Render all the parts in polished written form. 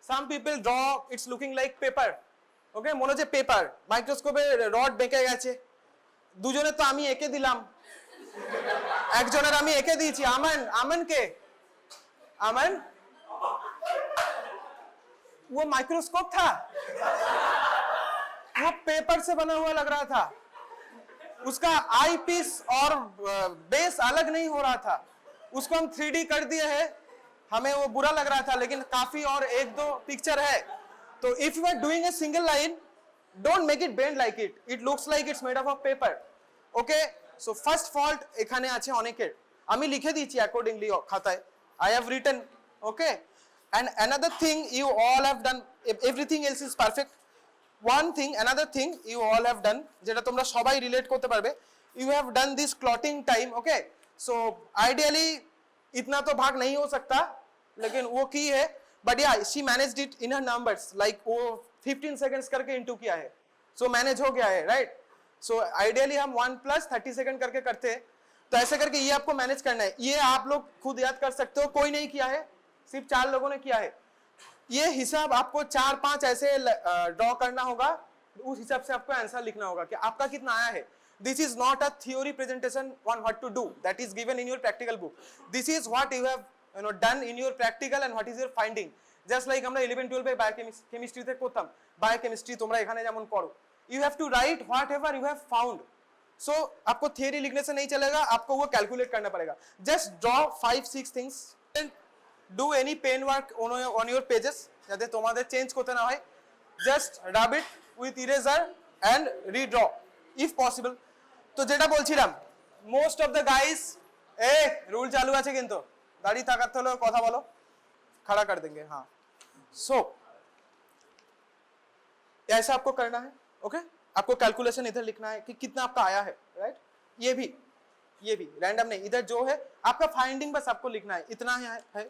some people draw it's looking like paper, okay, মনে হচ্ছে paper, মাইক্রোস্কোপে rod বেঁকে গেছে। দুজনে তো আমি এঁকে দিলাম, একজনের আমি এঁকে দিয়েছি। আমান কে? আমান वो माइक्रोस्कोप था, वो पेपर से बना हुआ लग रहा था, उसका आई पीस और बेस अलग नहीं हो रहा था, उसको हम 3D कर दिए हैं, हमें वो बुरा लग रहा था, लेकिन काफी और एक दो पिक्चर है। तो if you are doing a single line, don't make it bend like it, it looks like it's made up of paper, okay? So first fault এখানে আছে অনেকের, আমি লিখে দিয়েছি accordingly খাতায়, I have written, okay? And another thing you all have done, if everything else is perfect, one thing, another thing you all have done, যেটা তোমরা সবাই রিলেট করতে পারবে, you have done this clotting time, okay? So ideally इतना तो भाग नहीं हो सकता, लेकिन वो की है, but yeah she managed it in her numbers, like वो 15 seconds करके into किया है, so manage हो गया है, right? So ideally हम 1 plus 30 second करके करते हैं, तो ऐसे करके ये आपको मैनेज करना है। ये आप लोग खुद याद कर सकते हो, कोई नहीं किया है, सिर्फ 4 लोगों ने किया है। ये हिसाब आपको 4-5 ऐसे ड्रॉ करना होगा, उस हिसाब से आपको आंसर लिखना होगा कि आपका कितना आया है। This is not a theory presentation on what to do, that is given in your practical book. This is what you have done in your practical and what is your finding. Just like আমরা 11-12 এ বায়োকেমিস্ট্রিতে করতাম, biochemistry তোমরা এখানে যেমন করো, you have to write whatever you have found. So आपको theory लिखने से नहीं चलेगा, आपको वो कैलकुलेट करना पड़ेगा। Just draw 5-6 things, do any pen work on your pages যাতে তোমাদের চেঞ্জ করতে না হয়, just rub it with eraser and redraw if possible. তো যেটা বলছিলাম, most of the guys, rule চালু আছে কিন্তু দাঁড়িয়ে থাকাতে হলো, কথা বলো, खड़ा कर देंगे, हाँ। So ऐसा आपको करना है, ओके? आपको कैलकुलेशन इधर लिखना है कि कितना आपका आया है, राइट? ये भी रैंडम नहीं, इधर जो है आपका फाइंडिंग बस आपको लिखना है, इतना है।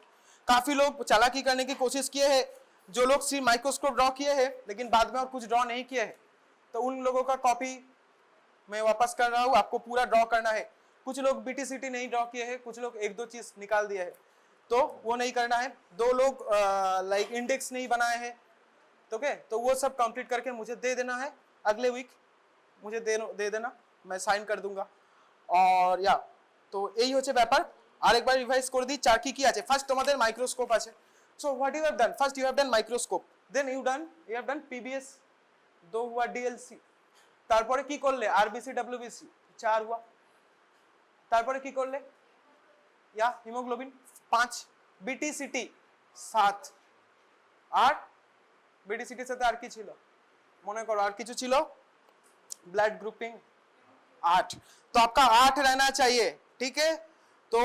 काफी लोग चालाकी करने की कोशिश किए हैं, जो लोग सिर्फ माइक्रोस्कोप ड्रॉ किए हैं लेकिन बाद में और कुछ ड्रॉ नहीं किए हैं, तो उन लोगों का कॉपी मैं वापस कर रहा हूँ, आपको पूरा ड्रॉ करना है। कुछ लोग BTCT नहीं ड्रॉ किए हैं, कुछ लोग 1-2 चीज निकाल दिए हैं, तो वो नहीं करना है। 2 लोग लाइक इंडेक्स नहीं बनाए हैं, तो ओके, तो वो सब कंप्लीट करके मुझे दे देना है, अगले वीक मुझे दे देना, मैं साइन कर दूंगा। और या তো এই হচ্ছে ব্যাপার। আরেকবার রিভাইজ করে দিই, চার কি আছে। ফার্স্ট তোমাদের মাইক্রোস্কোপ আছে, so what you have done, first you have done microscope, then you have done PBS, दो हुआ DLC, তারপরে কি করলে RBC WBC 4 हुआ, তারপরে কি করলে या হিমোগ্লোবিন 5, BTCT 7, আর BTCT এর সাথে আর কি ছিল মনে করো, আর কিছু ছিল ब्लड ग्रुपिंग 8, तो आपका 8 रहना चाहिए, ठीक है? तो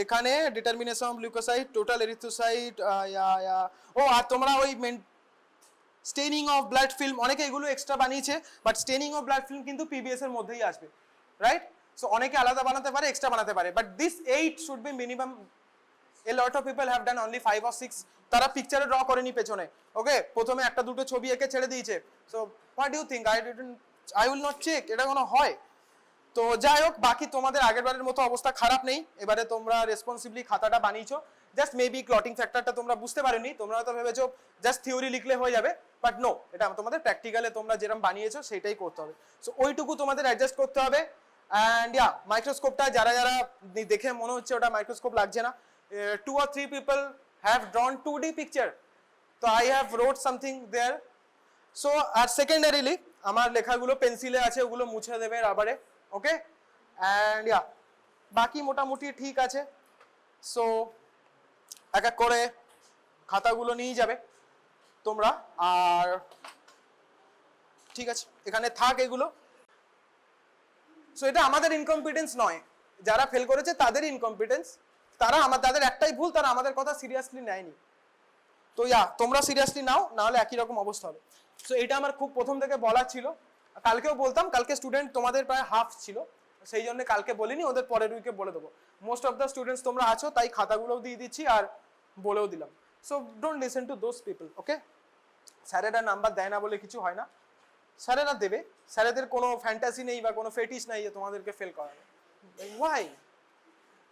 এখানে determination of leucocyte, total erythrocyte, या ও আর তোমরা ওই স্টেনিং অফ ব্লাড ফিল্ম, অনেকে এগুলো এক্সট্রা বানিয়েছে, but straining of blood film কিন্তু PBS এর মধ্যেই আসবে, রাইট? সো অনেকে আলাদা বানাতে পারে, এক্সট্রা বানাতে পারে, but this 8 should be minimum. A lot of people have done only 5 or 6, তারা পিকচারে ড্র করেনি পেছনে, ওকে, প্রথমে একটা দুটো ছবি এঁকে ছেড়ে দিয়েছে। So what do you think, I will not check, এটা কোনো হয়? তো যাই হোক, বাকি তোমাদের আগের বারের মতো অবস্থা খারাপ নেই, এবারে তোমরা রেসপন্সিবলি খাতাটা বানিয়েছো, জাস্ট মেবি ক্লটিং ফ্যাক্টরটা তোমরা বুঝতে পারোনি, তোমরা তো ভেবেছো জাস্ট থিওরি লিখলে হয়ে যাবে, বাট নো, এটা তোমাদের প্র্যাকটিক্যালে তোমরা যেরকম বানিয়েছো সেটাই করতে হবে। সো ওইটুকু তোমাদের অ্যাডজাস্ট করতে হবে। অ্যান্ড ইয়া, মাইক্রোস্কোপটা যারা যারা দেখে মনে হচ্ছে ওটা মাইক্রোস্কোপ লাগছে না, 2 or 3 people have drawn 2D picture, so I have wrote something there. So আর সেকেন্ডারিলি আমার লেখাগুলো পেন্সিলে আছে, ওগুলো মুছে দেবে রাবারে, ওকে? অ্যান্ড ইয়া, বাকি মোটামুটি ঠিক আছে। সো এক এক করে খাতাগুলো নিয়ে যাবে তোমরা, আর ঠিক আছে এখানে থাক এগুলো। সো এটা আমাদের ইনকম্পিটেন্স নয়, যারা ফেল করেছে তাদেরই ইনকম্পিটেন্স, তাদের একটাই ভুল, তারা আমাদের কথা সিরিয়াসলি নেয়নি। তো ইয়া, তোমরা সিরিয়াসলি নাও, না হলে একই রকম অবস্থা হবে। সো এটা আমার খুব প্রথম থেকে বলা ছিল, কালকেও বলতাম, কালকে স্টুডেন্ট তোমাদের প্রায় হাফ ছিল, সেই জন্য কালকে বলিনি, ওদের পরের উইকে বলে দেবো। মোস্ট অফ দ্য স্টুডেন্টস তোমরা আছো, তাই খাতাগুলোও দিয়ে দিচ্ছি আর বলেও দিলাম। So don't listen to those people, okay? স্যারেরা নাম্বার দেয় না বলে কিছু হয় না, স্যারেরা দেবে, স্যারেদের কোনো ফ্যান্টাসি নেই বা কোনো ফেটিশ নেই যে তোমাদেরকে ফেল করাবে, why?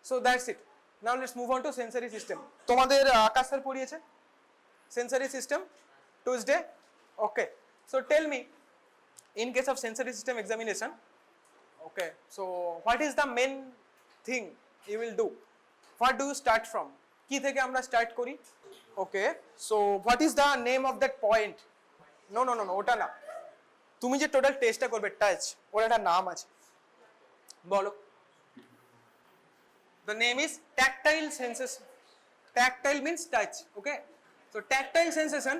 So that's it. Now let's move on to sensory system. তোমাদের আকাশ স্যার পড়িয়েছে, sensory system, Tuesday. Okay, so tell me, in case of sensory system examination, okay, so what is the main thing you will do? What do you start from? কি থেকে আমরা start করি? Okay, so what is the name of that point? No, ওটা না, তুমি যে total টেস্টটা করবে টাচ, ওর একটা নাম আছে, বলো। The name is tactile sensation. Tactile means touch. Okay, so tactile sensation.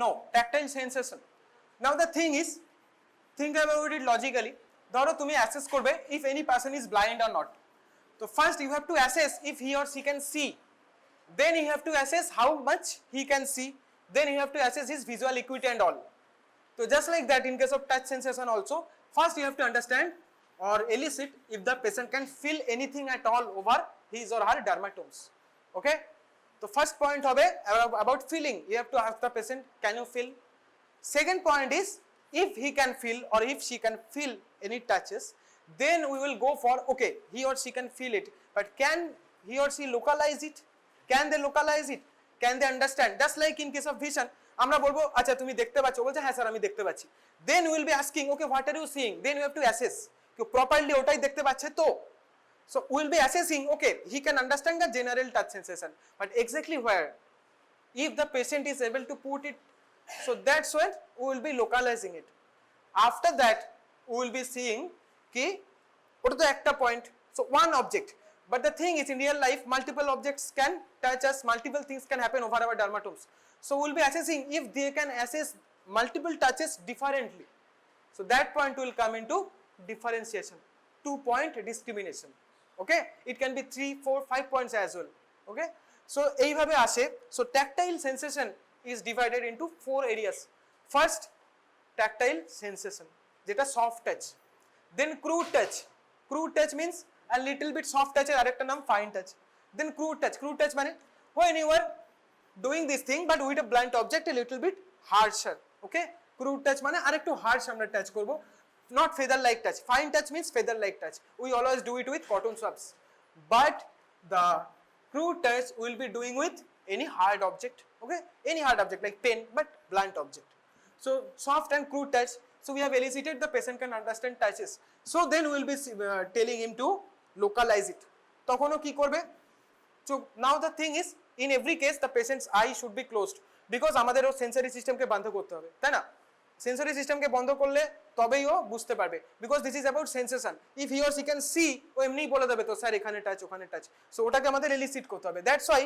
No, tactile sensation. Now the thing is, think about it logically. ধরো তুমি অ্যাসেস করবে if any person is blind or not. So first you have to assess if he or she can see. Then you have to assess how much he can see. Then you have to assess his visual acuity and all. So just like that, in case of touch sensation also, first you have to understand or elicit if the patient can feel anything at all over his or her dermatomes. Okay, so first point hobe about feeling, you have to ask the patient, can you feel? Second point is, if he can feel or if she can feel any touches, then we will go for, okay, he or she can feel it, but can he or she localize it? Can they localize it? Can they understand? Just like in case of vision, আমরা বলবো আচ্ছা তুমি দেখতে পাচ্ছ, বলছে হ্যাঁ sir আমি দেখতে পাচ্ছি, then we will be asking, okay, what are you seeing? Then you have to assess কি প্রপারলি ওটাই দেখতে পাচ্ছে তো। So we will be assessing, okay, he can understand the general touch sensation, but exactly where, if the patient is able to put it, so that's when we will be localizing it. After that we will be seeing ki ওটা তো একটা point, so one object, but the thing is in real life multiple objects can touch us, multiple things can happen over our dermatomes, so we will be assessing if they can assess multiple touches differently, so that point will come into differentiation, 2-point discrimination. Okay, it can be 3, 4, 5 points as well. Okay, so এইভাবে আসে। So tactile sensation is divided into 4 areas. First, tactile sensation, যেটা soft touch. Then crude touch. Crude touch means a little bit soft touch এর আরেকটা নাম fine touch. Then crude touch. Crude touch মানে when you are doing this thing but with a blunt object a little bit harsher. Okay, crude touch মানে আরেকটু harsh আমরা touch করব, not feather like touch. Fine touch means feather like touch. We always do it with cotton swabs, but the crude touch we will be doing with any hard object. Okay, any hard object like pen, but blunt object. So soft and crude touch, so we have elicited the patient can understand touches, so then we will be telling him to localize it. তখনও কি করবে? So now the thing is, in every case the patient's eye should be closed, because আমাদেরও sensory সিস্টেমকে বন্ধ করতে হবে, তাই না? সেন্সরি সিস্টেমকে বন্ধ করলে তবেই ও বুঝতে পারবে, because this is about sensation. If he or she can see, ও এমনিই বলে দেবে তো স্যার এখানে টাচ ওখানে টাচ, সো ওটাকে আমাদের এলিসিট করতে হবে। That's why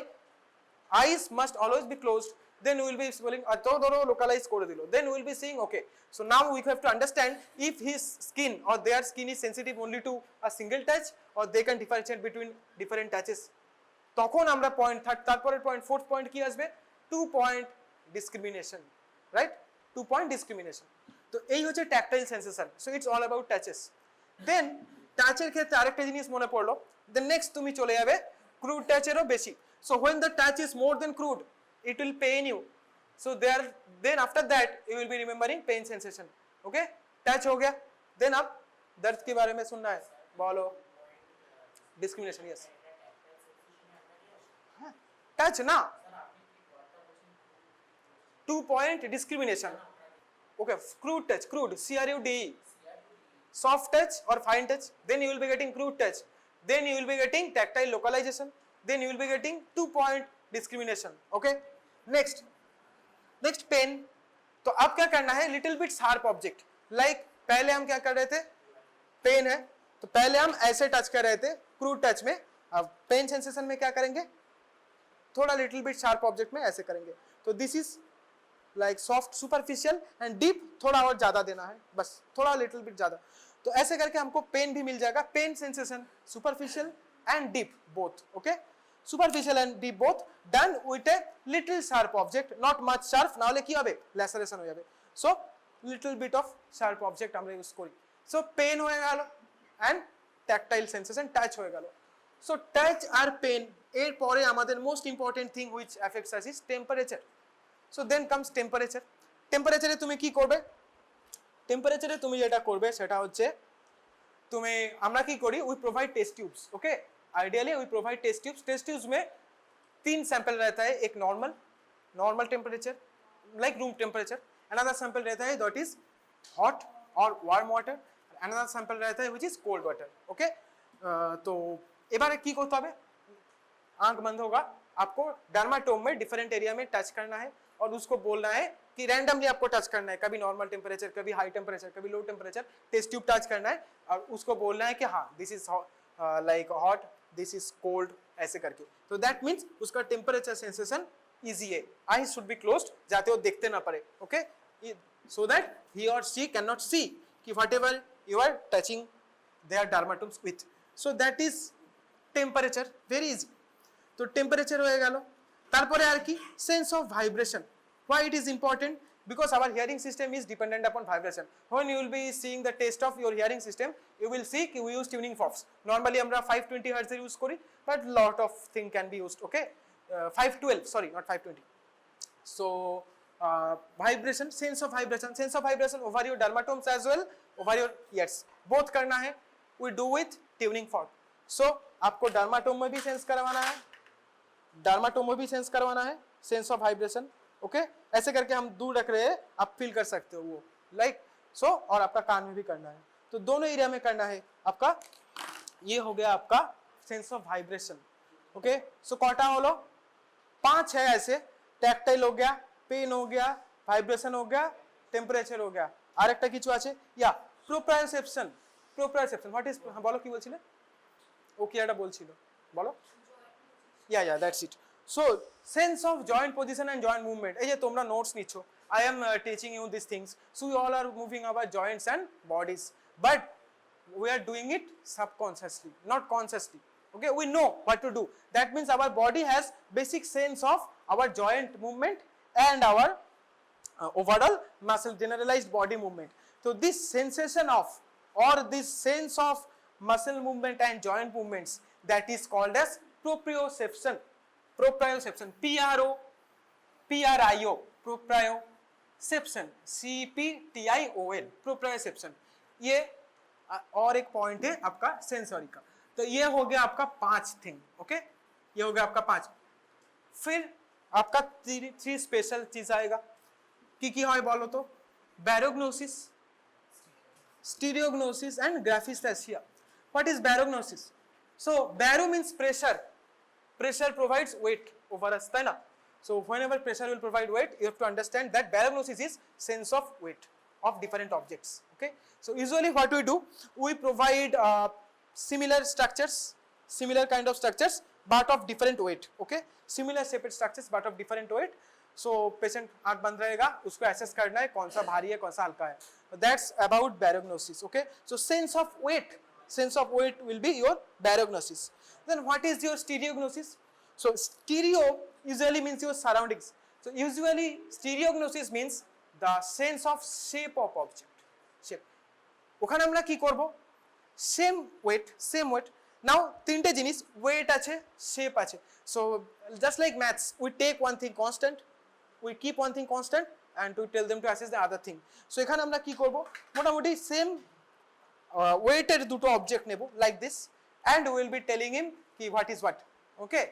eyes must always be closed, then we will be spelling তো ধরো লোকালাইজ করে দিল, then we will be saying okay, so now we have to understand if his skin or their skin is sensitive only to a single touch or they can differentiate between different touches, তখন আমরা point তারপরের point, fourth point কি আসবে? 2-point discrimination, right? 2-point discrimination. তো এই হচ্ছে tactile sensation, so it's all about touches. Then টাচের ক্ষেত্রে আরেকটা জিনিস মনে পড়লো, then next তুমি চলে যাবে crude touch-এরও বেশি, so when the touch is more than crude it will pain you, so there, then after that you will be remembering pain sensation. Okay, touch हो गया, then अब दर्द के बारे में सुनना है, बोलो। discrimination, yes, touch ना, 2-point discrimination. Okay, crude touch, crude, CRUDE, soft touch or fine touch, then you will be getting crude touch, then you will be getting tactile localization, then you will be getting 2-point discrimination. Okay, next pain. तो अब क्या करना है? Little bit sharp object, like पहले हम क्या कर रहे थे, पेन है तो पहले हम ऐसे टच कर रहे थे क्रूड टच में, अब पेन सेंसेशन में क्या करेंगे? थोड़ा लिटिल बिट शार्प ऑब्जेक्ट में ऐसे करेंगे, तो this is like soft superficial and deep, थोड़ा और ज्यादा देना है, बस थोड़ा लिटिल बिट ज्यादा, तो ऐसे करके हमको पेन भी मिल जाएगा। Pain sensation superficial and deep both, okay, superficial and deep both, done with a little sharp object, not much sharp, না হলে কি হবে? laceration হয়ে যাবে, so little bit of sharp object আমরা ইউজ করি। so pain হয়ে গেল and tactile sensation, touch হয়ে গেল। so touch আর pain এর পরে আমাদের most important thing which affects us is temperature. so then comes temperature. temperature তুমি কি করবে? temperature তুমি যেটা করবে সেটা হচ্ছে, তুমি আমরা কি করি, we provide test tubes. okay, ideally we provide test tubes. test tubes में तीन सैंपल रहता है, एक normal temperature like room temperature, another sample रहता है दैट इज हॉट और वार्म वाटर, अनदर सैंपल रहता है which is cold water. Okay, तो এবারে কি করতে হবে, आंख बंद होगा, आपको डर्माटोम में डिफरेंट एरिया में टच करना है और उसको बोलना है कि रैंडमली आपको टच करना है, कभी नॉर्मल टेम्परेचर, कभी हाई टेम्परेचर, कभी low temperature, test tube touch करना है और उसको बोलना है कि हाँ this is like hot, this is cold, ऐसे करके। तो दैट मीन्स उसका टेम्परेचर सेंसेशन इजी है, आई शुड बी क्लोज्ड जाते वो देखते ना पड़े। ओके, सो दैट ही और शी कैन नॉट सी कि whatever you are touching their dermatomes with. So that is temperature, very easy. तो टेम्परेचर হয়ে গেল, তারপরে আর কি sense of vibration. why it is important? because our hearing system is dependent upon vibration. when you will be seeing the test of your hearing system, you will see we use tuning forks. normally আমরা 520 hertz এর use করি, but lot of thing can be used. okay, 512, sorry, not 520. so vibration, sense of vibration over your dermatomes as well over your ears, both करना है, we do with tuning fork. so आपको dermatome में भी sense करवाना है, dermatome में भी sense करवाना है, सेंस ऑफ वाइब्रेशन। ओके, ऐसे करके हम दूर रख रहे हैं, आप फील कर सकते हो वो लाइक सो, और आपका कान में भी करना है, तो दोनों एरिया में करना है आपका। ये हो गया आपका सेंस ऑफ वाइब्रेशन। ओके, सो कटा হলো 5 है ऐसे, टैक्टाइल हो गया, पेन हो गया, वाइब्रेशन हो गया, टेम्पारेचर हो गया, আরেকটা কিছু আছে या প্রোপ্রায়োসেপশন। প্রোপ্রায়োসেপশন হোয়াট ইজ, বলো কি বলছিলে, ও কি একটা বলছিল, বলো। yeah that's it. so sense of joint position and joint movement, এই যে তোমরা নোটস নিচ্ছ, I am teaching you these things, so we all are moving our joints and bodies, but we are doing it subconsciously, not consciously. okay, we know what to do, that means our body has basic sense of our joint movement and our overall muscle generalized body movement. so this sensation of or this sense of muscle movement and joint movements, that is called as proprioception. proprioception, PRIO, proprioception, CPTION, proprioception। ये और एक point है आपका sensory का। तो ये हो गया आपका 5 थिंग। ओके, ये हो गया आपका 5। फिर आपका 3 स्पेशल चीज आएगा, কি হয় বলো তো, ব্যারোগনোসিস, স্টিরিওগনোসিস and গ্রাফিস্থাসিয়া। what is barognosis? so baro means pressure, pressure provides weight over us, তাই না? so whenever pressure will provide weight, you have to understand that barognosis is sense of weight of different objects. okay, so usually what we do, we provide similar structures, similar kind of structures but of different weight. okay, similar shaped structures but of different weight. so patient आंख बंद रहेगा, उसको assess करना है कौन सा भारी है कौन सा हल्का है, that's about barognosis. okay, so sense of weight will be your barognosis. then what is your stereognosis? so stereo usually means your surroundings. so usually stereognosis means the sense of shape of object, shape. ওখানে আমরা কি করব, same weight now তিনটে জিনিস, weight আছে, shape আছে। so just like maths, we take one thing constant, we keep one thing constant and we tell them to assess the other thing. so এখানে আমরা কি করব, মোটামুটি সেম ওয়েটের দুটো অবজেক্ট নেব like this, and we will be telling him কি what is what. okay,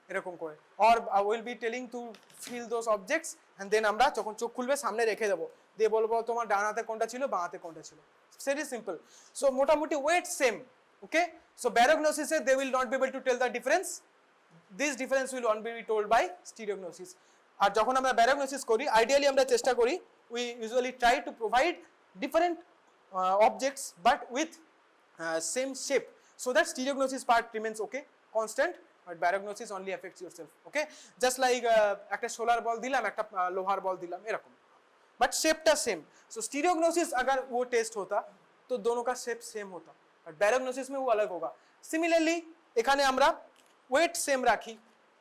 এরকম করে, or will be telling to fill those objects, and then আমরা যখন চোখ খুলবে সামনে রেখে দেব, দিয়ে বলবো তোমার ডান হাতে কোনটা ছিল বাঁ হাতে কোনটা ছিল। very simple. so মোটামুটি weight same. okay, so barognosis they will not be able to tell the difference, this difference will only be told by stereognosis. আর যখন আমরা barognosis করি, ideally আমরা চেষ্টা করি, we usually try to provide different objects but with same shape, so that stereognosis part remains okay, constant, but barognosis only affects yourself. okay, just like একটা solar বল দিলাম, একটা লোহার বল দিলাম, এরকম, but shape টা same. so stereognosis अगर वो test होता तो दोनों का शेप सेम होता, but barognosis में वो अलग होगा। similarly এখানে আমরা weight same রাখি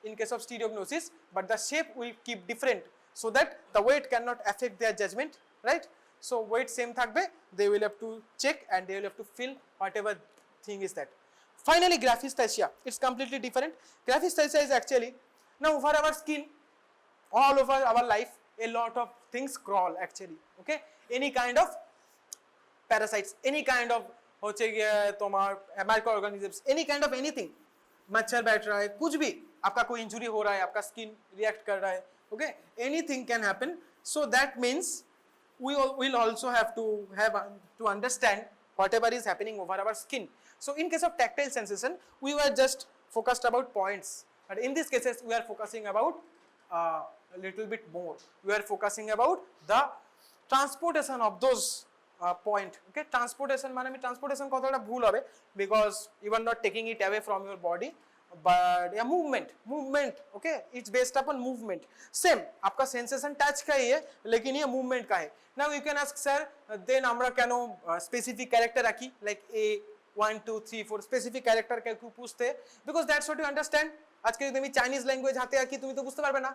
in case of stereognosis, but the shape will keep different, so that the weight cannot affect their judgment, right? so weight same থাকবে, they will have to check and they will have to fill whatever thing is that. finally graphesthesia, it's completely different. graphesthesia is actually, now over our skin, all over our life, a lot of things crawl actually. okay, any kind of parasites, any kind of হচ্ছে গিয়ে তোমার microorganisms, any kind of anything, मच्छर बैठ रहा है, कुछ भी आपका कोई इंजुरी हो रहा है, आपका स्किन रिएक्ट कर रहा है, okay, anything can happen. So that means we will also have to understand whatever is happening over our skin. So in case of tactile sensation, we were just focused about points, but in these cases we are focusing about a little bit more. We are focusing about the transportation of those point. Okay, transportation মানে আমি transportation কথাটা ভুল হবে because you are not taking it away from your body, but yeah, movement, okay, it's based upon movement. Same आपका sensation touch का ही है लेकिन ये movement का है. Now you can ask sir, then আমরা কেন specific character রাখি like a 1 2 3 4 specific character কে क्यों पूछते, because that's what you understand. আজকে যদি আমি চাইনিজ ল্যাঙ্গুয়েজ হাতে আঁকি তুমি তো বুঝতে পারবে না,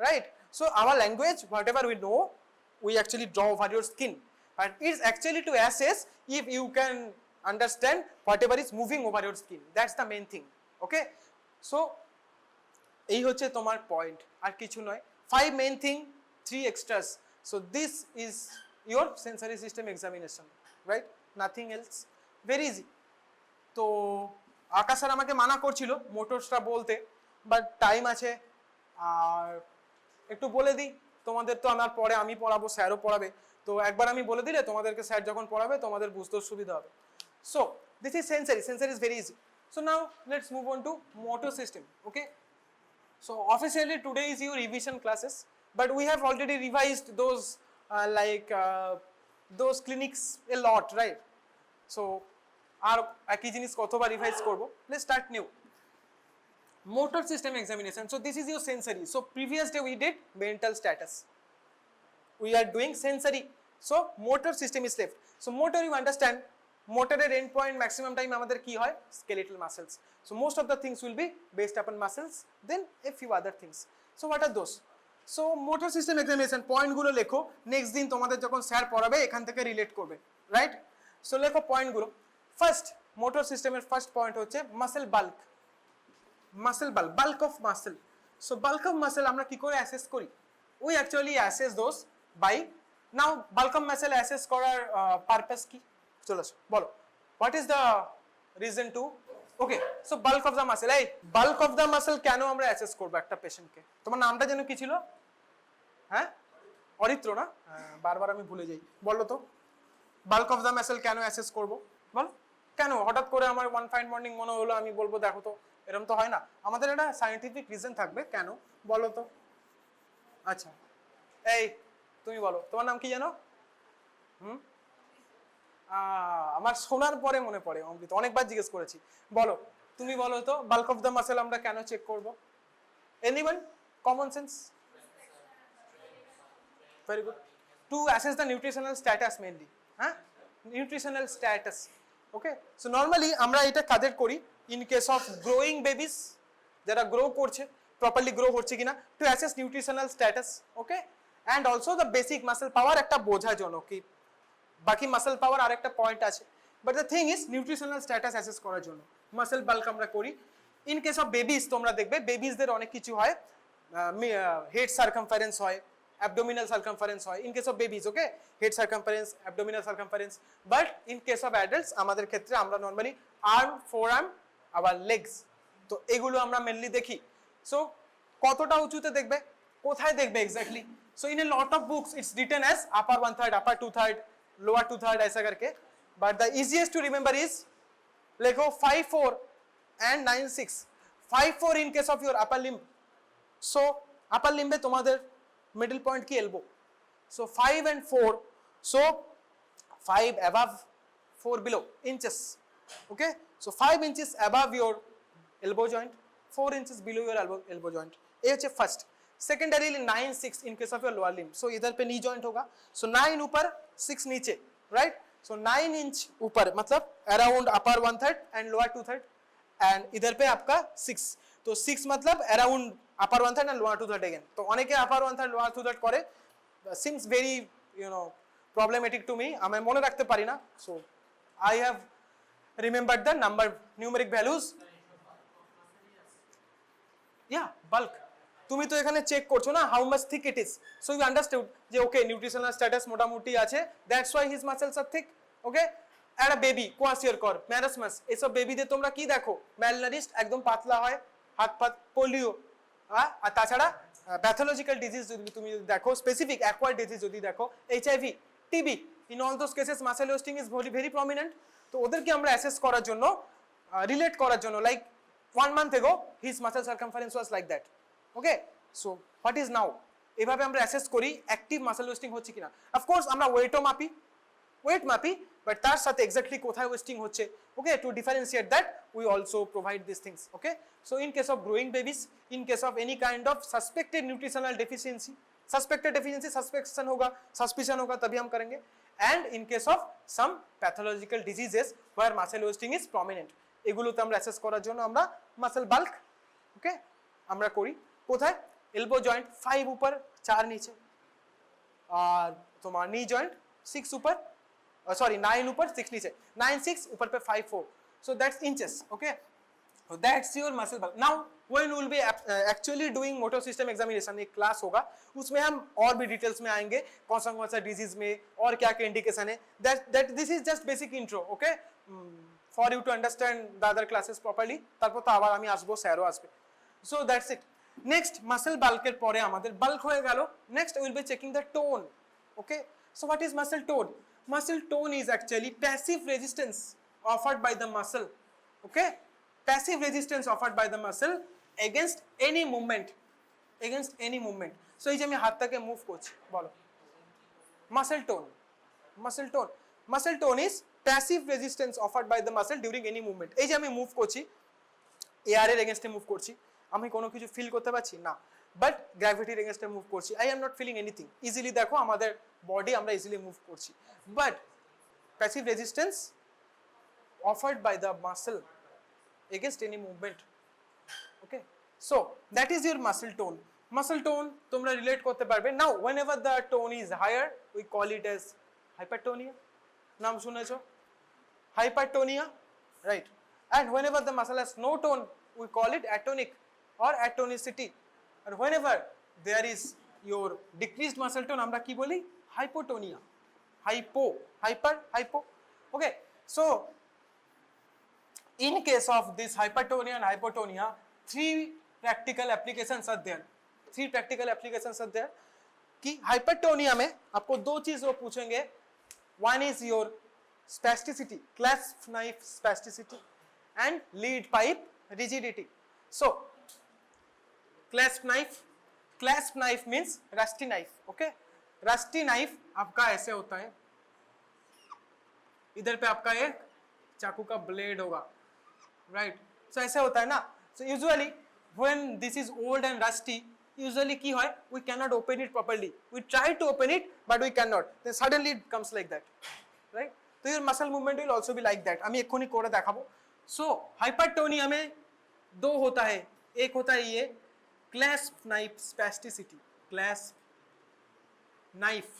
right? So our language, whatever we know, we actually draw over your skin, and it's actually to assess if you can understand whatever is moving over your skin. That's the main thing. Okay, so এই হচ্ছে তোমার point, আর কিছু নয়. 5 main thing, 3 এক্সট্রাস. So this is your sensory system examination, right? Nothing else. Very easy. তো আকাশ sir আমাকে মানা করছিল মোটরসটা বলতে, বাট টাইম আছে, আর একটু বলে দিই তোমাদের, তো আমার পরে আমি পড়াবো, স্যারও পড়াবে, তো একবার আমি বলে দিলে তোমাদেরকে স্যার যখন পড়াবে তোমাদের বুঝতেও সুবিধা হবে. So this is sensory is very easy. So now let's move on to motor system. Okay, so officially today is your revision classes, but we have already revised those those clinics a lot, right? So আর একই জিনিস কতবার revise করব. Let's start new. Motor system examination. So this is your sensory. So previous day we did mental status, we are doing sensory. So motor system is left. So motor, you understand, মোটরের end point maximum time আমাদের কি হয়, skeletal muscles. So most of the things will be based upon muscles, then a few other things. So what are those? So motor system examination পয়েন্টগুলো লেখো, next দিন তোমাদের যখন sir পড়াবে এখান থেকে রিলেট করবে, রাইট? সো লেখো পয়েন্টগুলো. ফার্স্ট, মোটর সিস্টেমের ফার্স্ট পয়েন্ট হচ্ছে muscle bulk. Muscle bulk, bulk of muscle. So bulk of muscle আমরা কি করে অ্যাসেস করি? We actually assess those by, now bulk of muscle assess করার পারপাস কি? চলো বলো, what is the reason to? Okay, so bulk of the muscle. এই bulk of the muscle কেন আমরা অ্যাসেস করবো একটা পেশেন্টকে? তোমার নামটা যেন কি ছিল? হ্যাঁ, অরিত্র না? বারবার আমি ভুলে যাই. বলো তো, বাল্ক অফ দ্য মাসেল কেন অ্যাসেস করবো? বল কেন? হঠাৎ করে আমার ওয়ান ফাইন মর্নিং মনে হলো আমি বলবো দেখো তো, এরকম তো হয় না. আমাদের একটা সায়েন্টিফিক রিজন থাকবে কেন, বলো তো. আচ্ছা, এই তুমি বলো, তোমার নাম কি জানো? আমার শোনার পরে মনে পড়ে, অমৃত অনেকবার জিজ্ঞেস করেছি. বলো, তুমি বলো তো, বাল্ক অফ দ্য মাসেল আমরা কেন চেক করব? Anyone? Common sense? Very good. To assess the nutritional status mainly. হ্যাঁ, nutritional status. Okay, so normally আমরা এটা কাদের করি? In case of growing babies, যারা গ্রো করছে, প্রপারলি গ্রো হচ্ছে কিনা, to assess nutritional status. Okay, and also the basic muscle power একটা বোঝার জন্য, কি বাকি মাসেল পাওয়ার আরেকটা পয়েন্ট আছে, but the thing is nutritional status assess করার জন্য মাসেল বাল্ক আমরা করি. ইন কেস অফ বেবিস তোমরা দেখবে বেবিসদের অনেক কিছু হয়, হেড সার্কামফারেন্স হয়, অ্যাবডোমিনাল সার্কামফারেন্স হয়. In case of babies, okay, head circumference, abdominal circumference. But in case of adults আমাদের ক্ষেত্রে আমরা নর্মালি আর্ম, ফোর আর্ম, আবার লেগস, তো এগুলো আমরা মেনলি দেখি. সো কতটা উঁচুতে দেখবে, কোথায় দেখবে exactly? So in a lot of books it's written as upper 1/3, upper 2/3, lower 2/3 ऐसा करके, but the easiest to remember is लिखो 5/4 and 9/6. 5/4 in case of your upper limb. So upper limb में तुम्हारे middle point की elbow. So 5 and 4. So 5 above, 4 below inches. Okay. So 5 inches above your elbow joint, 4 inches below your elbow joint. ये है first. Secondarily 9/6 in case of your lower limb. So इधर पे knee joint होगा. So 9 ऊपर, 6 नीचे, right? So 9 inch ऊपर मतलब around upper 1/3 and lower 2/3, and इधर पे आपका 6. तो 6 मतलब around upper 1/3 and lower 2/3 again. तो অনেকে upper 1/3 lower 2/3 করে, seems very problematic to me. আমি মনে রাখতে পারি না. So I have remembered the numeric values. Yeah, bulk. তুমি তো এখানে চেক করছো না how much thick it is, so you understood যে ওকে নিউট্রিশনাল স্ট্যাটাস মোটামুটি আছে, that's why his muscles are thick. Okay, একটা বেবি কোয়াসিয়ার কর, ম্যারাসমাস, এসব বেবিদের তোমরা কি দেখো? ম্যালনারিশড, একদম পাতলা হয়, হাত পাত পোলিও আর তাছাড়া প্যাথোলজিক্যাল ডিজিজ যদি তুমি দেখো স্পেসিফিক অ্যাকোয়ার্ড ডিজিজ যদি দেখো HIV TB in all those cases muscle wasting is very prominent তো ওদেরকে আমরা অ্যাসেস করার জন্য রিলেট করার জন্য like 1 month ago his muscle circumference was like that okay so what is now এভাবে আমরা অ্যাসেস করি অ্যাক্টিভ মাসেল ওয়েস্টিং হচ্ছে কিনা অফকোর্স আমরা ওয়েটও মাপি but তার সাথে এক্স্যাক্টলি কোথায় ওয়েস্টিং হচ্ছে okay to differentiate that we also provide this things okay so in case of growing babies in case of any kind of suspected nutritional deficiency suspection होगा suspicion होगा तभी हम करेंगे and in case of some pathological diseases where muscle wasting is prominent এগুলোতে আমরা assess করার জন্য আমরা মাসল বাল্ক ওকে আমরা করি কোথায় এলবো জয়েন্ট 5 ऊपर 4 नीचे और তোমার नी জয়েন্ট 6 ऊपर sorry 9 ऊपर 6 नीचे 9 6 ऊपर पे 5 4 so that's inches okay so that's your muscle bulk now when we will be actually doing motor system examination एक क्लास होगा उसमें हम और भी डिटेल्स में आएंगे कौन सा डिजीज में और क्या क्या इंडिकेशन है that this is just basic intro okay for you to understand the other classes properly তারপর তো আবার আমি আসবো স্যারও আসবে so that's it next muscle bulk এর পরে আমাদের bulk হয়ে গেল next we will be checking the tone okay so what is muscle tone is actually passive resistance offered by the muscle okay passive resistance offered by the muscle against any movement so এই যে আমি হাতটাকে move করছি বলো muscle tone is passive resistance offered by the muscle during any movement এই যে আমি move করছি এয়ার এর এগেইনস্টে মুভ করছি আমি কোনো কিছু ফিল করতে পারছি না বাট গ্র্যাভিটির এগেইনস্টে মুভ করছি I am not feeling anything easily দেখো আমাদের বডি আমরা ইজিলি মুভ করছি but passive resistance offered by the muscle against any movement okay so that is your muscle tone তোমরা রিলেট করতে পারবে now whenever the tone is higher we call it as hypertonia নাম শুনেছো hypertonia right and whenever the muscle has no tone we call it atonic or atonicity and whenever there is your decreased muscle tone আমরা কি বলি hypotonia hypo okay so in case of this hypertonia and hypotonia three practical applications are there कि hypertonia में आपको दो चीज वो पूछेंगे one is your spasticity clasp knife spasticity and lead pipe rigidity so clasp knife means rusty knife okay rusty knife आपका ऐसे होता है इधर पे आपका एक चाकू का ब्लेड होगा right so ऐसे होता है ना so usually when this is old and rusty usually কি হয় we cannot open it properly we try to open it but we cannot then suddenly it comes like that right so your muscle movement will also be like that আমি এক্ষুনি করে দেখাবো so hypertonia में दो होता है एक होता है ये clasp knife spasticity clasp knife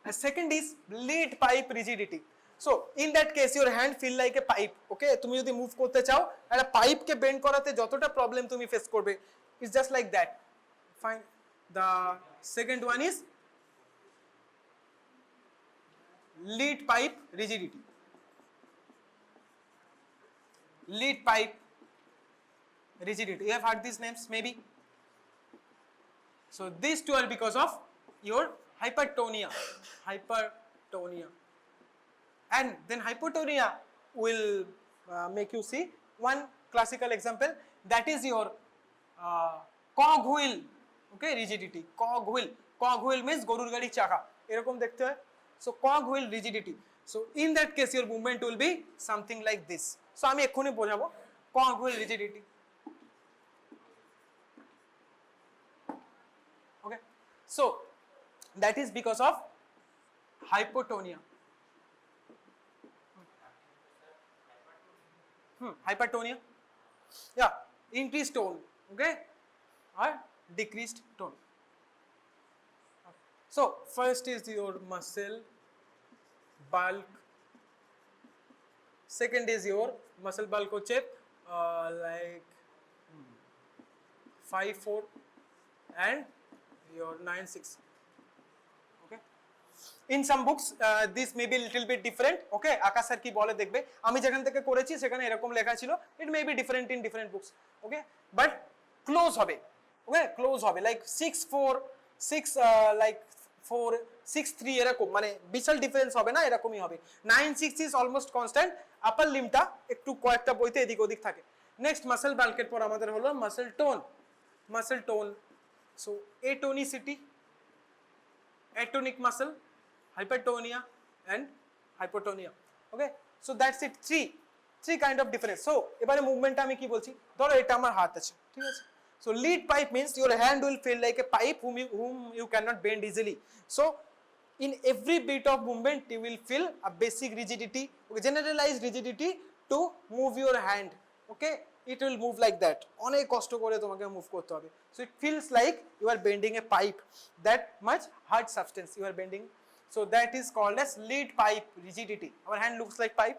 and second is lead pipe rigidity so in that case your hand feel like a pipe okay তুমি যদি মুভ করতে চাও একটা পাইপ কে বেন্ড করাতে যতটা প্রবলেম তুমি ফেস করবে it's just like that fine the second one is lead pipe rigidity you have heard these names maybe so these two are because of your hypertonia and then hypotonia will make you see one classical example that is your cogwheel okay rigidity cogwheel means গরুর গাড়ির চাকা এরকম দেখতে হয় so cogwheel rigidity so in that case your movement will be something like this so আমি এক্ষুনি বোঝাবো cogwheel rigidity okay so that is because of hypotonia hypertonia yeah increased tone okay or decreased tone so first is your muscle bulk second is your muscle bulk hoche like 5 4 and your 9 6 okay in some books this may be a little bit different, okay? Akash sir কি বলে দেখবে, আমি যেখান থেকে করেছি সেখানে এরকম লেখা ছিল, it may be different in different books, okay? but close হবে, okay? close হবে like 6 4 6 like 4 6 3 এরকম, মানে বিশাল ডিফারেন্স হবে না, এরকমই হবে। 9 6 is almost constant, আপার লিম্বটা একটু কয়েকটা বইতে এদিক ওদিক থাকে। নেক্সট মাসল বাল্কের পর আমাদের হলো muscle tone. Muscle tone, so atonicity, atonic muscle, hypertonia and hypotonia, okay? so that's it, three kind of difference. so এবারে মুভমেন্টটা আমি কি বলছি, ধরো এটা আমার হাত আছে, ঠিক আছে? so lead pipe means your hand will feel like a pipe whom you cannot bend easily. so in every bit of movement you will feel a basic rigidity, okay, generalized rigidity to move your hand, okay? it will move like that, অনেক কষ্ট করে তোমাকে move করতে হবে। so it feels like you are bending a pipe, that much hard substance you are bending, so that is called as lead pipe rigidity. our hand looks like pipe.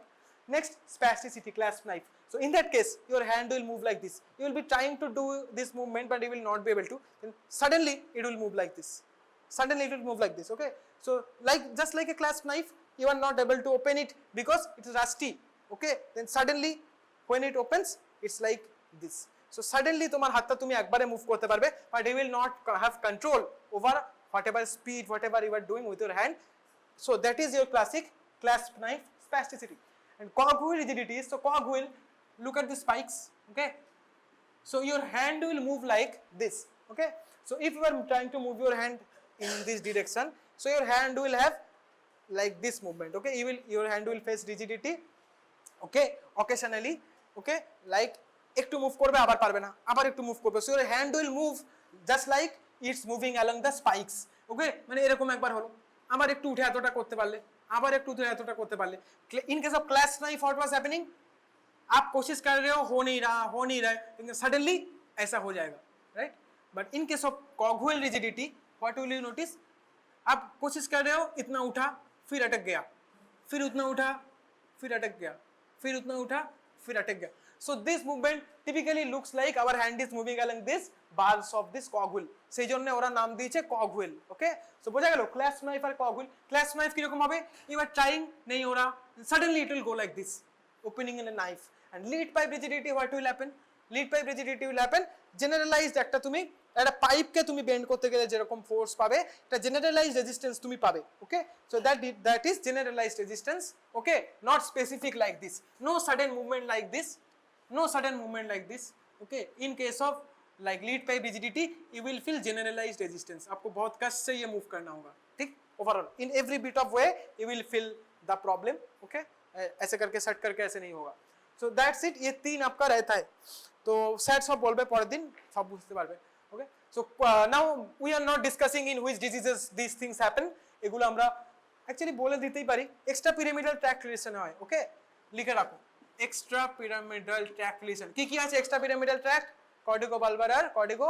next, spasticity, clasp knife. so in that case your hand will move like this, you will be trying to do this movement but you will not be able to, then suddenly it will move like this, suddenly it will move like this, okay? so like just like a clasp knife, you are not able to open it because it is rusty, okay? then suddenly when it opens it's like this, so suddenly তোমার হাতটা তুমি একবারে move করতে পারবে, but you will not have control over whatever speed, whatever you are doing with your hand. so that is your classic clasp knife spasticity. and cogwheel rigidity, so cogwheel, look at the spikes, okay? so your hand will move like this, okay? so if you are trying to move your hand in this direction, so your hand will have like this movement, okay? your hand will face rigidity, okay, occasionally, okay, like একটু move করবে আবার পারবে না, আবার একটু move করবে, so your hand will move just like it's moving along the spikes, okay? মানে এরকম একবার হলো, আবার একটু উঠে এতটা করতে পারলে, আবার একটু উঠে এতটা করতে পারলে। in case of clasp knife what was happening, आप कोशिश कर रहे हो नहीं रहा, लेकिन suddenly ऐसा हो जाएगा, right? but in case of cogwheel rigidity what will you notice, आप कोशिश कर रहे हो, इतना उठा फिर अटक गया, फिर उतना उठा फिर अटक गया, फिर उतना उठा फिर अटक गया। so this movement typically looks like our hand is moving along this bars of this cogwheel, সেই জন্য ওরা নাম দিয়েছে cogwheel, okay? so বোঝা গেল clasp knife আর cogwheel। clasp knife কি রকম হবে, you are trying নেই ওরা, suddenly it will go like this, opening in a knife। and lead pipe rigidity what will happen, lead pipe rigidity will happen generalized, একটা তুমি একটা পাইপকে তুমি bend করতে গেলে যেরকম ফোর্স পাবে, এটা জেনারেলাইজড রেজিস্ট্যান্স তুমি পাবে, okay? So that is generalised resistance, okay? Not specific like this, no sudden movement like this, no sudden movement like this, okay? In case of like lead pipe rigidity you will feel generalised resistance, आपको बहुत कष्ट से ये move करना होगा, ठीक? Overall in every bit of way you will feel the problem, okay? ऐसे करके सेट करके ऐसे नहीं होगा। सो दैट्स इट, ये तीन आपका रहता है। तो सेट सब बोलबे পরের দিন সব বুঝতে পারবে, okay? So now we are not discussing in which diseases this things happen, এগুলো আমরা অ্যাকচুয়ালি বলে দিতেই পারি, এক্সট্রা পিরামিডাল ট্র্যাক্ট রিলেশন হয়, ওকে? লিখে রাখো এক্সট্রা পিরামিডাল ট্র্যাক্ট রিলেশন। কি কি আছে extra pyramidal tract? Cortico Balbir আর কর্টিকো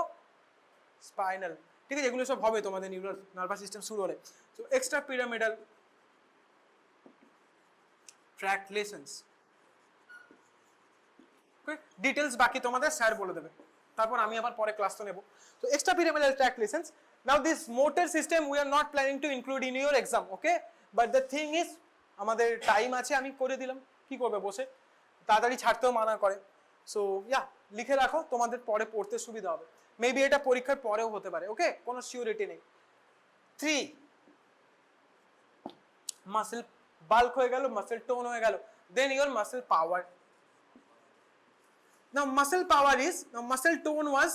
স্পাইনাল, ঠিক আছে? এগুলো সব হবে তোমাদের নিউরাল নার্ভাস সিস্টেম শুরু হলে। So extra pyramidal tract relations, okay? Details বাকি তোমাদের স্যার বলে দেবে, তারপর আমি আবার পরে ক্লাস তো নেব। So extra pyramidal tract relations, now this motor system we are not planning to include in your exam, okay? But the thing is আমাদের টাইম আছে, আমি করে দিলাম, কি করবে বসে, তাড়াতাড়ি ছাড়তেও মানা করে। সো ইয়া লিখে রাখো, তোমাদের পরে পড়তে সুবিধা হবে, মেবি এটা পরীক্ষার পরেও হতে পারে, ওকে? কোনো সিওরিটি নেই। 3 মাসল বাল্ক হয়ে গেল, মাসল টোন হয়ে গেল, then your muscle power. Now muscle power is, now muscle tone was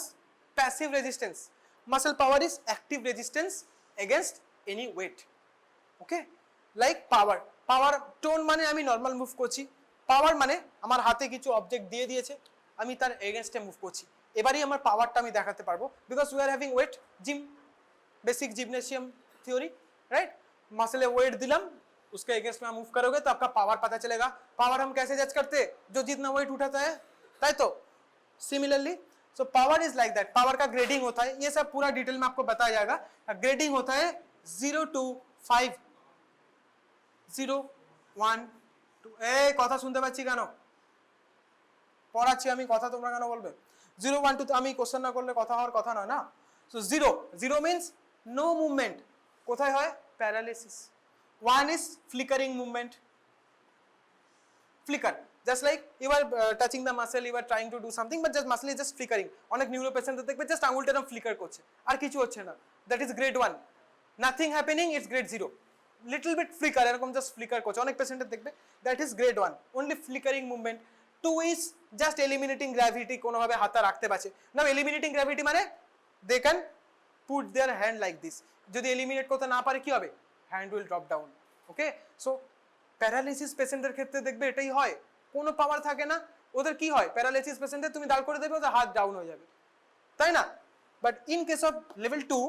passive resistance, muscle power is active resistance against any weight, okay? like power, power tone মানে আমি normal move করছি, পাওয়ার মানে আমার হাতে কিছু object দিয়ে দিয়েছে, আমি তার এগেইনস্টে মুভ করছি, এবারই আমার পাওয়ারটা আমি দেখাতে পারবো, because we are having weight, gym basic gymnasium theory, right? Muscle weight दिलम, उसके अगेंस्ट में मूव करोगे तो आपका पावर पता चलेगा। पावर हम कैसे जज करते हैं? जो जितना वेट उठाता है, ताई तो similarly so power is like that, power का ग्रेडिंग होता है, ये सब पूरा डिटेल में आपको बताया जाएगा। ग्रेडिंग होता है 0 to 5, 0 1 2, এই কথা শুনতে পাচ্ছি কেন? পড়াচ্ছি আমি, কথা তোমরা কেন বলবে? 0 1 2 আমি কোশ্চেন না করলে কথা হওয়ার কথা নয় না। সো 0 মিন্স নো মুভমেন্ট, কোথায় হয়? paralysis. One is flickering movement. Flicker, just like you are touching the muscle, you are trying to do something, but just muscle is just flickering. অনেক নিউরো পেশেন্টদের দেখবে জাস্ট আঙুলটা এরকম flicker করছে, আর কিছু হচ্ছে না, that is grade 1. Nothing happening, it's grade 0. Little bit flicker, এরকম জাস্ট ফ্লিকার করছে, অনেক পেশেন্টের দেখবে, that is grade 1. Only flickering movement. 2 is just eliminating gravity, কোনোভাবে হাতটা রাখতে পারছে না. এলিমিনেটিং গ্র্যাভিটি মানে they can put their hand like this. যদি এলিমিনেট করতে না পারে কি হবে? Hand will drop down. Okay, so paralysis পেশেন্টের ক্ষেত্রে দেখবে এটাই হয়, কোনো পাওয়ার থাকে না ওদের. কি হয় প্যারালাইসিস পেশেন্টের? তুমি দাঁড় করে দেবে, ওদের হাত ডাউন হয়ে যাবে, তাই না? But in case of level 2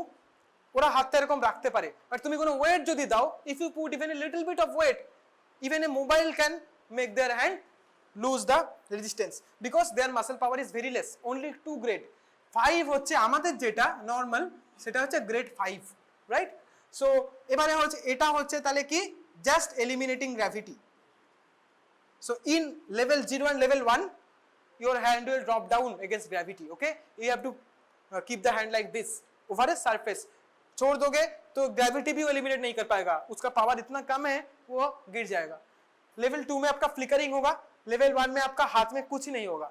ওরা হাতটা এরকম রাখতে পারে, বাট তুমি কোনো ওয়েট যদি দাও, if you put even a little bit of weight, even a mobile can make their hand lose the resistance, because their muscle power is very less, only 2 grade. 5 হচ্ছে আমাদের যেটা নর্মাল, সেটা হচ্ছে grade 5, right? So এবারে হচ্ছে এটা হচ্ছে তাহলে কি just eliminating gravity. So in level 0 and level 1 your hand will drop down against gravity. Okay, you have to keep the hand like this over a surface. छोड़ दोगे तो gravity भी eliminate नहीं कर पाएगा, उसका पावर इतना कम है वो गिर जाएगा. लेवल 2 में आपका फ्लिकरिंग होगा, लेवल 1 में आपका हाथ में कुछ नहीं होगा.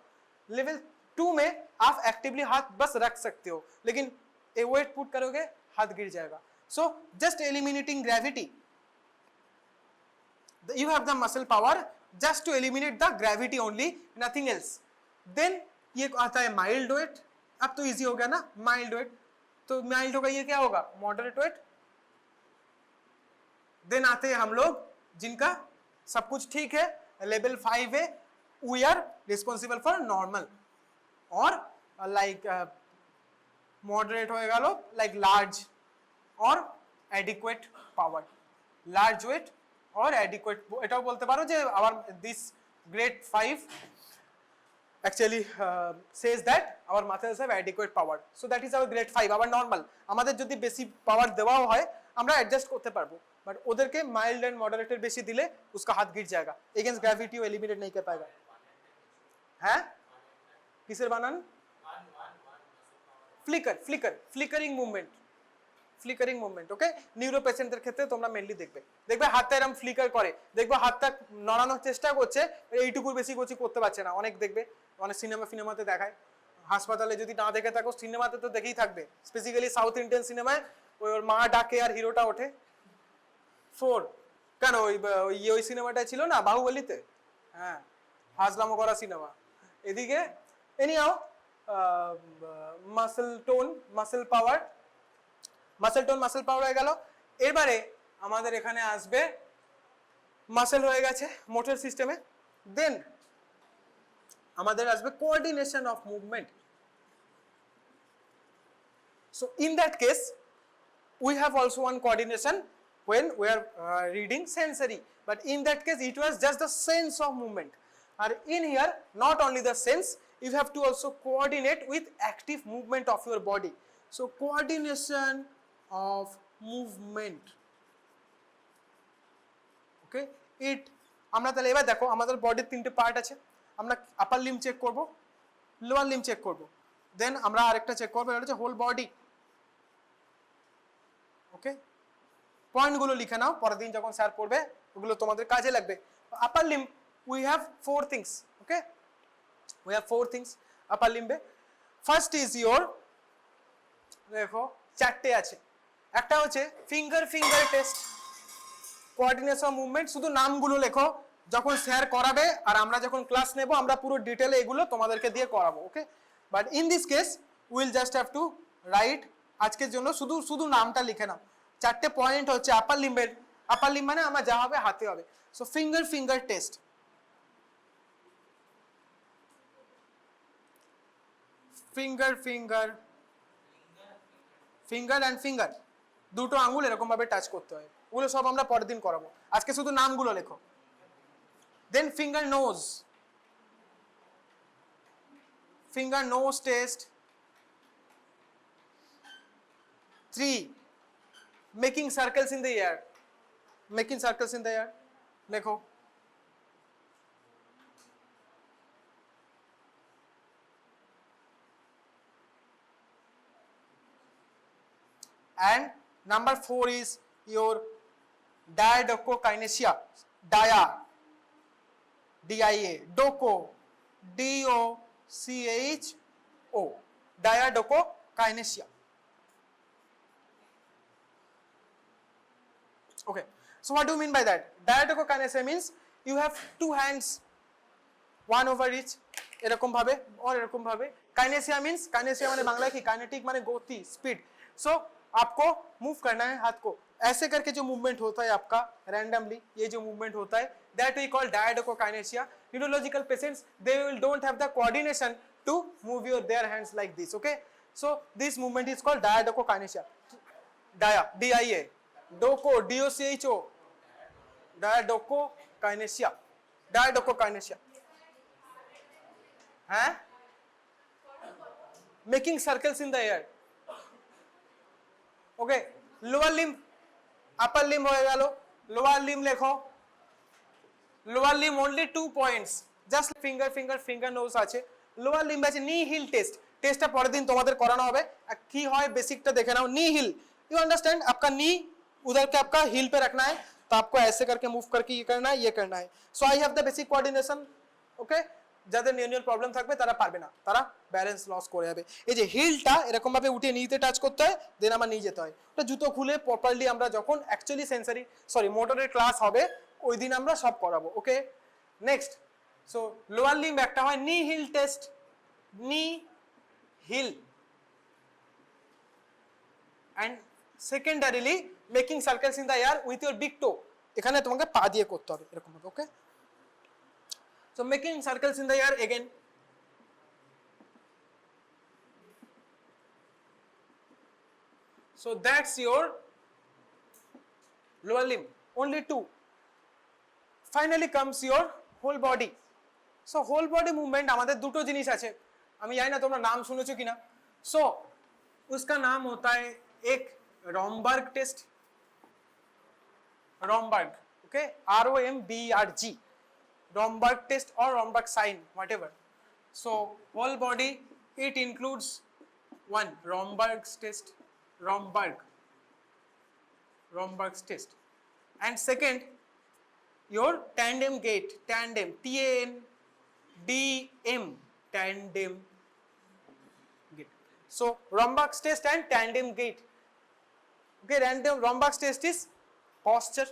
लेवल 2 में आप एक्टिवली हाथ बस रख सकते हो, लेकिन ए वेट पुट करोगे हाथ गिर जाएगा. So just eliminating gravity, you have the muscle power just to eliminate the gravity only, nothing else. Then ये आता है माइल्ड वेट. अब तो इजी हो गया ना, माइल्ड वेट. तो माइल्ड होगा, ये क्या होगा? Moderate wait. देन आते हैं हम लोग जिनका सब कुछ ठीक है, लेवल 5 है, we are responsible for normal. और लाइक मॉडरेट होएगा लोग लाइक लार्ज और adequate power, large weight or adequate. এটাও বলতে পারো যে our this grade 5 actually says that our muscles have adequate power, so that is our grade 5, our normal. আমাদের যদি বেশি পাওয়ার দেওয়া হয় আমরা অ্যাডজাস্ট করতে পারবো, বাট ওদেরকে মাইল্ড এন্ড মডারেটের বেশি দিলে उसका हाथ गिर जाएगा, against gravity वो eliminate नहीं कर पाएगा. हैं किसের বানান? flickering movement. Flickering movement. Okay, neuro পেশেন্টদের ক্ষেত্রে তোমরা মেইনলি দেখবে হাতটা এরকম ফ্লিকার করে, দেখবে হাতটা নড়ানোর চেষ্টা করছে, এইটুকুর বেশি করতে পারছে না. অনেক দেখবে অনেক সিনেমাতে দেখায়, হাসপাতালে যদি না দেখে থাকো সিনেমাতে তো দেখেই থাকবে, স্পেসিক্যালি সাউথ ইন্ডিয়ান সিনেমায় ওর মা ডাকে আর হিরোটা ওঠে 4. কেন ওই সিনেমাটা ছিল না বাহুবলীতে, হ্যাঁ হাজলামো করা সিনেমা. এদিকে এনিহাও মাসল টোন, মাসল পাওয়ার হয়ে গেল. এবারে আমাদের এখানে আসবে মাসেল হয়ে গেছে মোটর সিস্টেমে. দেন আমাদের আসবে coordination of movement. So in that case we have also one coordination when we are reading sensory, but in that case it was just the sense of movement. And in here not only the sense, you have to also coordinate with active movement of your body. So coordination of movement. Okay, it আমরা তাহলে এবার দেখো আমাদের বডির তিনটে part আছে, আমরা আপার limb check করব, লোয়ার লিম্ব চেক করব, দেন আমরা আরেকটা চেক করব, এটা হচ্ছে হোল বডি. ওকে, পয়েন্টগুলো লিখে নাও, পরের দিন যখন স্যার পড়বে ওগুলো তোমাদের কাজে লাগবে. Upper limb we have 4 things. Okay, we have 4 things upper লিম্বে. ফার্স্ট ইজ ইওর, দেখো চারটে আছে. একটা হচ্ছে ফিঙ্গার টেস্ট, কোঅর্ডিনেশন মুভমেন্ট. শুধু নামগুলো লেখো, যখন স্যার করাবে আর আমরা যখন ক্লাস নেব আমরা পুরো ডিটেইলে এগুলো তোমাদেরকে দিয়ে করাবো. Okay, but in this case will just have to write, আজকের জন্য শুধু নামটা লিখে নাও. চারটে পয়েন্ট হচ্ছে আপার লিম্বের, আপার লিম্ব মানে আমার যা হবে হাতে হবে. So finger test, finger and finger দুটো আঙ্গুল এরকম ভাবে টাচ করতে হয়, ওগুলো সব আমরা পরের দিন করাবো, আজকে শুধু নামগুলো লেখো. Then finger nose test. 3 making circles in the air, লেখো. And number 4 is your diadochokinesia, dia, dia, doco, DOCHO, diadochokinesia. Okay, so what do you mean by that? Diadochokinesia means you have two hands, one over each, এরকম ভাবে और এরকম ভাবে. Kinesia means, kinesia माने बांग्ला की kinetic माने गति, speed. So आपको move करना है हाथ को, ऐसे करके जो movement होता है आपका randomly, ये जो movement होता है, that we call diadochokinesia. Neurological patients, they will don't have the coordination to move their hands like this. Okay, so this movement is called diadochokinesia. Dia, DIA, doco, DOCHO, diadochokinesia, diadochokinesia. Huh? Making circles in the air. Okay, lower limb, upper limb হয়ে গেল, lower limb লেখো. Lower limb only 2 points, just finger, finger, finger nose আছে. Lower limb আছে knee heel test. টেস্টটা পরের দিন তোমাদের করানো হবে. কি হয় বেসিকটা দেখে নাও. knee heel, you understand, आपका knee उधर के आपका heel पे रखना है, तो आपको ऐसे करके मूव करके ये करना है, ये करना है. So I have the basic coordination. Okay, যাদের নিউরাল প্রবলেম থাকবে তারা পারবে না, তারা ব্যালেন্স লস করে যাবে. এই যে হিলটা এরকম ভাবে উঠিয়ে নিতে টাচ করতে হয়, দেন আমার নিয়ে যেতে হয়. ওটা জুতো খুলে প্রপারলি আমরা যখন অ্যাকচুয়ালি সেন্সরি মোটরের ক্লাস হবে ওই দিন আমরা সব করাবো. Okay, next. So lower limb একটা হয় knee heel test, knee heel, and secondarily making circles in the air with your big toe. এখানে তোমাকে পা দিয়ে করতে হবে এরকম ভাবে. ওকে, so making circles in the air again. So that's your lower limb, only 2. Finally comes your whole body. So whole body movement আমাদের দুটো জিনিস আছে, আমি জানি না তোমরা নাম শুনেছো কিনা. So उसका नाम होता है एक Romberg test, Romberg. Okay, ROMBERG, Romberg test or Romberg sign, whatever. So whole body, it includes one Romberg's test, Romberg's test, and second your tandem gait, tandem, TANDM, tandem gait. So Romberg's test and tandem gait. Okay, Romberg's test is posture,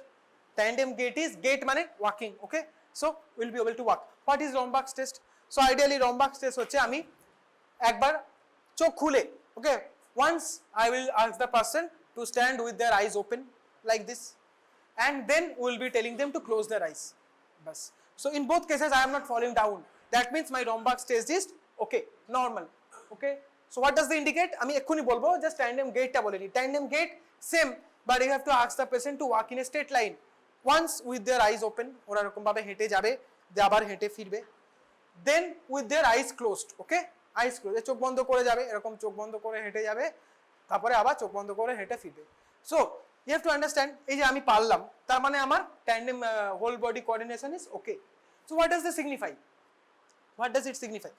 tandem gait is gait মানে walking. Okay, so we'll be able to walk. What is Romberg's test? So ideally Romberg's test হচ্ছে আমি একবার চোখ খুলে, okay, once I will ask the person to stand with their eyes open like this, and then we will be telling them to close their eyes. Bas. So in both cases I am not falling down, that means my Romberg's test is okay, normal. Okay, so what does it indicate? আমি এক্ষুনি বলবো, just tandem gait টা বলে নি. Tandem gait same, but you have to ask the patient to walk in a straight line once with their eyes open, ওরা এরকম ভাবে হেঁটে যাবে, আবার হেঁটে ফিরবে, then with their eyes closed. Okay, eyes closed, চোখ বন্ধ করে যাবে, এরকম চোখ বন্ধ করে হেঁটে যাবে, তারপরে আবার চোখ বন্ধ করে হেঁটে ফিরবে. So you have to understand, এই যে আমি পারলাম তার মানে আমার tandem whole body coordination is okay. So what does this signify? What does it signify?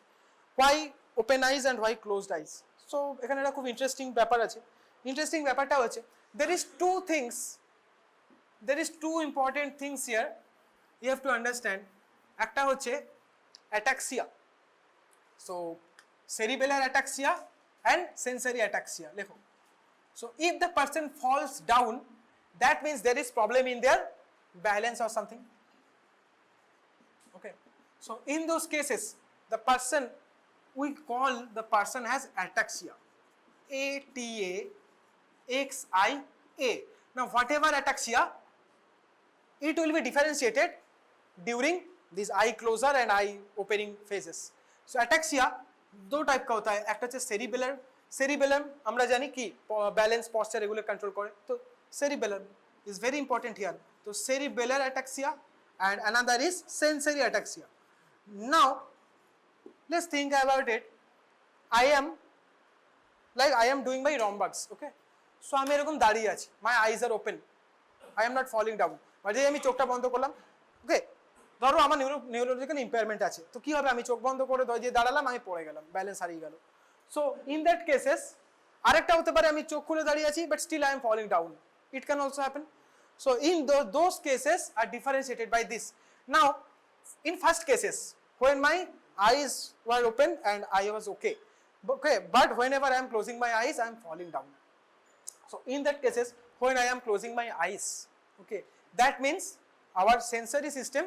Why open eyes and why closed eyes? So এখানে একটা খুব ইন্টারেস্টিং ব্যাপার আছে. ইন্টারেস্টিং ব্যাপারটা হচ্ছে there is two important things here you have to understand. একটা হচ্ছে ataxia, so cerebellar ataxia and sensory ataxia লেখো. So if the person falls down, that means there is problem in their balance or something. Okay, so in those cases the person, we call the person as ataxia, ATAXIA. Now whatever ataxia, it will be differentiated during these eye closure and eye opening phases. So ataxia दो type का होता है, एक होता है cerebellar. Cerebellum আমরা জানি কি balance posture এগুলো control করে, তো cerebellum is very important here. So cerebellar ataxia and another is sensory ataxia. Now let's think about it. I am doing my Romberg's. Okay, so আমি এরকম দাঁড়িয়ে আছি, my eyes are open, I am not falling down, মানে আমি চোখটা বন্ধ করলাম. ওকে, ধরো আমার নিউরোলজিক্যাল ইম্পেয়ারমেন্ট আছে, তো কি হবে, আমি চোখ বন্ধ করে দিয়ে দাঁড়ালাম, আমি পড়ে গেলাম, ব্যালেন্স হারিয়ে গেল. সো ইন দ্যাট কেসেস আরেকটা হতে পারে আমি চোখ খুলে দাঁড়িয়ে আছি but still I am falling down, it can also happen. So in those cases are differentiated by this. Now in first cases, when my eyes were open and I was okay, but whenever I am closing my eyes, I am falling down. So in that cases, when I am closing my eyes, okay, that means our sensory system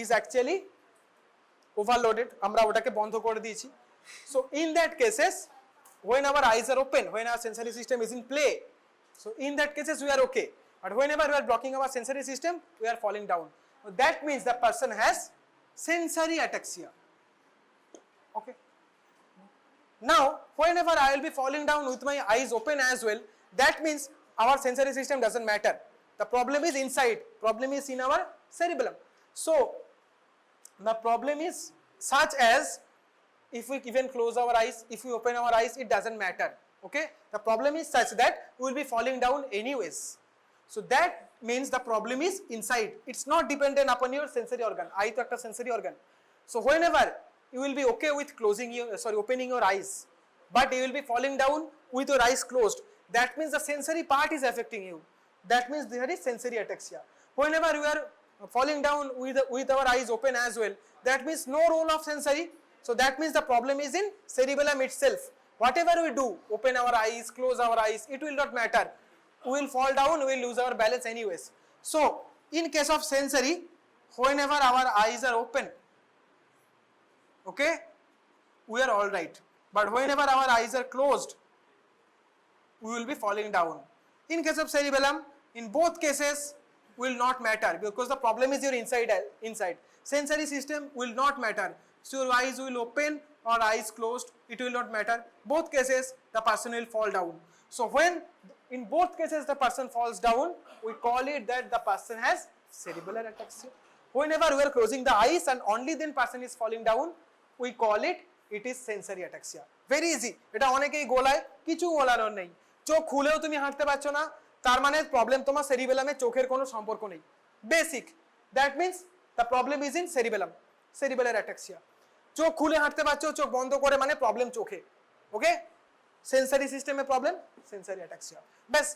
is actually overloaded. আমরা ওটাকে বন্ধ করে দিয়েছি. So in that cases, when our eyes are open, when our sensory system is in play, so in that cases we are okay. But whenever we are blocking our sensory system, we are falling down. So that means the person has sensory ataxia. Okay. Now, whenever I will be falling down with my eyes open as well, that means our sensory system doesn't matter. The problem is inside. Problem is in our cerebellum. So the problem is such as if we even close our eyes, if we open our eyes, it doesn't matter. Okay. The problem is such that we will be falling down anyways. So that means the problem is inside. It's not dependent upon your sensory organ. Eye to ekta sensory organ. So whenever you will be okay with opening your eyes, but you will be falling down with your eyes closed, that means the sensory part is affecting you. That means there is sensory ataxia. Whenever you are falling down with our eyes open as well, that means no role of sensory. So that means the problem is in cerebellum itself. Whatever we do, open our eyes, close our eyes, it will not matter. We will fall down, we will lose our balance anyways. So in case of sensory, whenever our eyes are open, okay, we are all right. But whenever our eyes are closed, we will be falling down. In case of cerebellum, in both cases will not matter, because the problem is your inside. Sensory system will not matter. So your eyes will open or eyes closed, it will not matter. Both cases the person will fall down. So when in both cases the person falls down, we call it that the person has cerebellar ataxia. Whenever we are closing the eyes and only then person is falling down, we call it is sensory ataxia. Very easy. এটা অনেকেই গোলায়, কিছু গোলানোর নেই। চোখ খুলেও তুমি হাঁটতে পারছো না, তার মানে প্রবলেম তোমার সেরিবেলামে চোখের কোনো সম্পর্ক নেই। Basic. That means the problem is in cerebellum, cerebellar ataxia. চোখ খুলে হাঁটতে পারছো, চোখ বন্ধ করে মানে প্রবলেম চোখে। ওকে, সেন্সারি সিস্টেমে প্রবলেম, সেন্সারি অ্যাটাক্সিয়া। ব্যাস।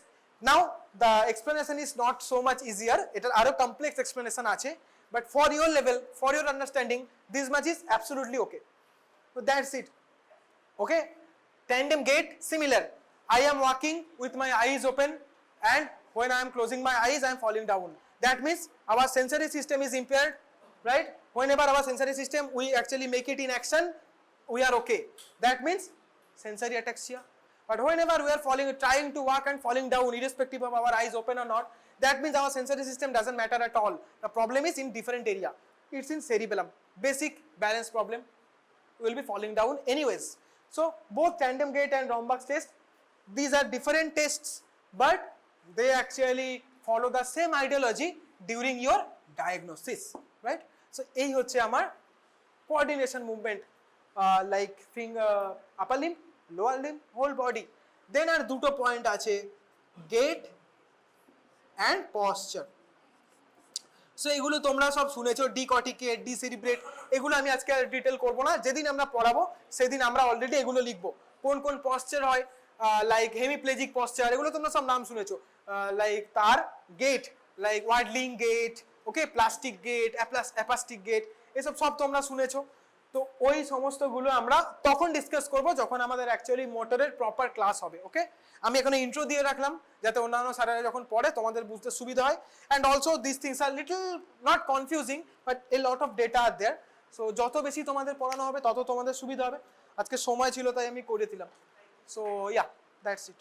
Now the explanation is not so much easier, এটার আরো কমপ্লেক্স এক্সপ্লেনেশন আছে, but for your level, for your understanding, this much is absolutely okay. So that's it. Okay, tandem gait similar. I am walking with my eyes open, and when I am closing my eyes, I am falling down. That means our sensory system is impaired, right? Whenever our sensory system we actually make it in action, we are okay. That means sensory ataxia. But whenever we are trying to walk and falling down, irrespective of our eyes open or not, that means our sensory system doesn't matter at all. The problem is in different area. It's in cerebellum. Basic balance problem. Will be falling down anyways. So both tandem gait and Rombach's test, these are different tests, but they actually follow the same ideology during your diagnosis, right? So এই হচ্ছে আমার coordination movement, like finger, upper limb, lower limb, whole body. Then আর দুটো point আছে, gait and posture. So এগুলো তোমরা সব শুনেছো, ডিকর্টিকেট, ডিসেরিব্রেট, এগুলো আমি আজকে ডিটেল করব না। যেদিন আমরা পড়াবো সেদিন আমরা অলরেডি এগুলো লিখবো, কোন কোন পশ্চার হয়, লাইক হেমিপ্লেজিক পশ্চার, এগুলো তোমরা সব নাম শুনেছো। লাইক তার গেট, লাইক ওয়াডলিং গেট, ওকে, প্লাস্টিক গেট, অ্যাপাস্টিক গেট, এসব সব তোমরা শুনেছো। তো ওই সমস্তগুলো আমরা তখন ডিসকাস করব যখন আমাদের অ্যাকচুয়ালি মোটরের প্রপার ক্লাস হবে। ওকে, আমি এখানে ইন্ট্রো দিয়ে রাখলাম যাতে অন্যান্য স্যারেরা যখন পড়ে তোমাদের বুঝতে সুবিধা হয়। And also this things are little not confusing, but a lot of data are there. So যত বেশি তোমাদের পড়ানো হবে তত তোমাদের সুবিধা হবে। আজকে সময় ছিল তাই আমি করে দিলাম। So yeah, that's it.